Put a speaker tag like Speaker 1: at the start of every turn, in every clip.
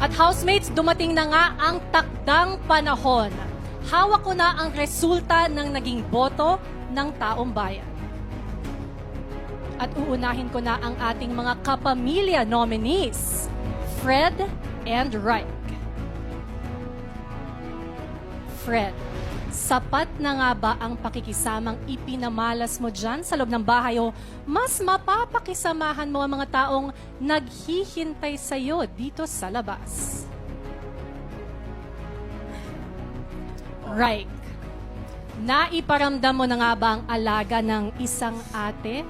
Speaker 1: At housemates, dumating na nga ang takdang panahon. Hawak ko na ang resulta ng naging boto ng taong bayan. At uunahin ko na ang ating mga kapamilya nominees, Fred and Reich. Fred, sapat na nga ba ang pakikisamang ipinamalas mo dyan sa loob ng bahay o mas mapapakisamahan mo ang mga taong naghihintay sa'yo dito sa labas? Right. Naiparamdam mo na nga ba ang alaga ng isang ate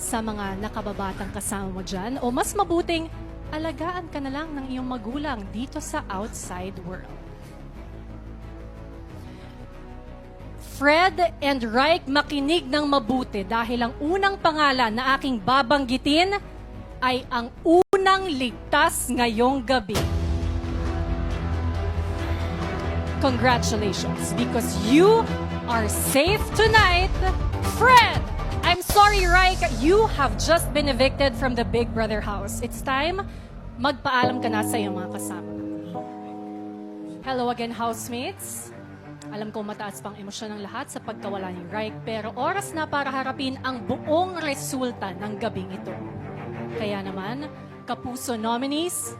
Speaker 1: sa mga nakababatang kasama mo dyan? O mas mabuting alagaan ka na lang ng iyong magulang dito sa outside world? Fred and Reich, makinig ng mabuti dahil ang unang pangalan na aking babanggitin ay ang unang ligtas ngayong gabi. Congratulations, because you are safe tonight. Fred, I'm sorry, Reich, you have just been evicted from the Big Brother house. It's time, magpaalam ka na sa iyong mga kasama. Hello again, housemates. Alam ko mataas pang emosyon ng lahat sa pagkawala ni Reich, pero oras na para harapin ang buong resulta ng gabing ito. Kaya naman, Kapuso nominees,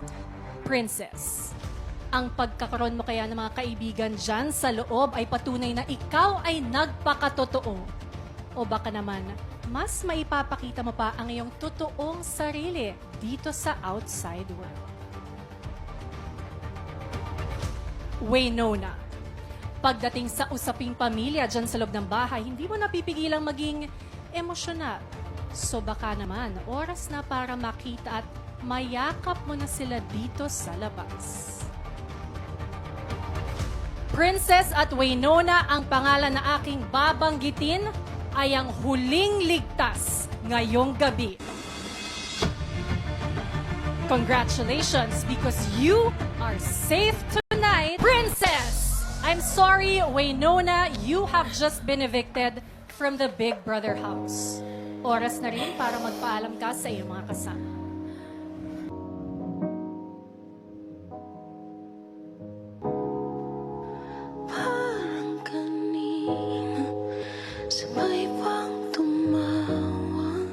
Speaker 1: Princess. Ang pagkakaroon mo kaya ng mga kaibigan dyan sa loob ay patunay na ikaw ay nagpakatotoo. O baka naman, mas maipapakita mo pa ang iyong totoong sarili dito sa outside world. Waynona. Pagdating sa usaping pamilya dyan sa loob ng bahay, hindi mo napipigilang maging emosyonal. So baka naman, oras na para makita at mayakap mo na sila dito sa labas. Princess at Waynona, ang pangalan na aking babanggitin ay ang huling ligtas ngayong gabi. Congratulations, because you are safe tonight, Princess! I'm sorry, Waynona, you have just been evicted from the Big Brother house. Oras na rin para magpaalam ka sa iyong mga kasama.
Speaker 2: Parang kanina, sabay pang tumawa.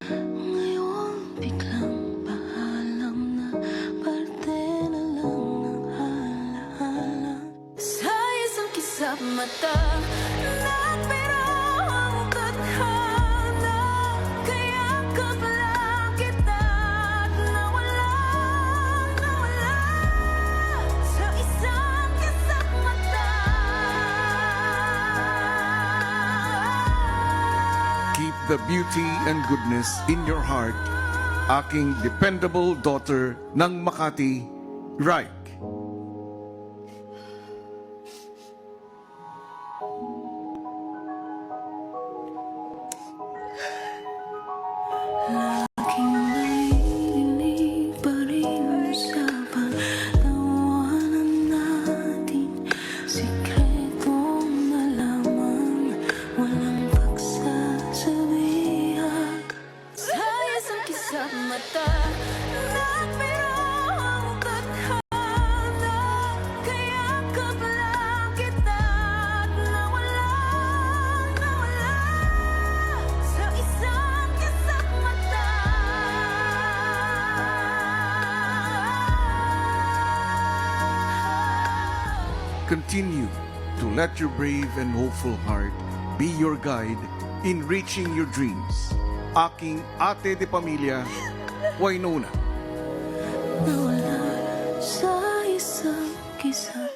Speaker 2: Ngayon biglang paalam na, parte na lang ng alaala. Sa isang kisap mata, napiro ang tadhana. Kayakap lang kita at nawala sa isang kisap mata.
Speaker 3: Keep the beauty and goodness in your heart, aking dependable daughter ng Makati, Reich.
Speaker 2: Laging naiinig pa rin usapan, tawanan natin, sikretong nalaman, walang pagsasabihan. Sa isang kisap mata, napiro ang tadhana. Kayakap lang kita at nawala sa isang kisap mata.
Speaker 3: Continue to let your brave and hopeful heart be your guide in reaching your dreams. Aking ate de pamilya, Waynona.
Speaker 2: Nawala sa isang kisap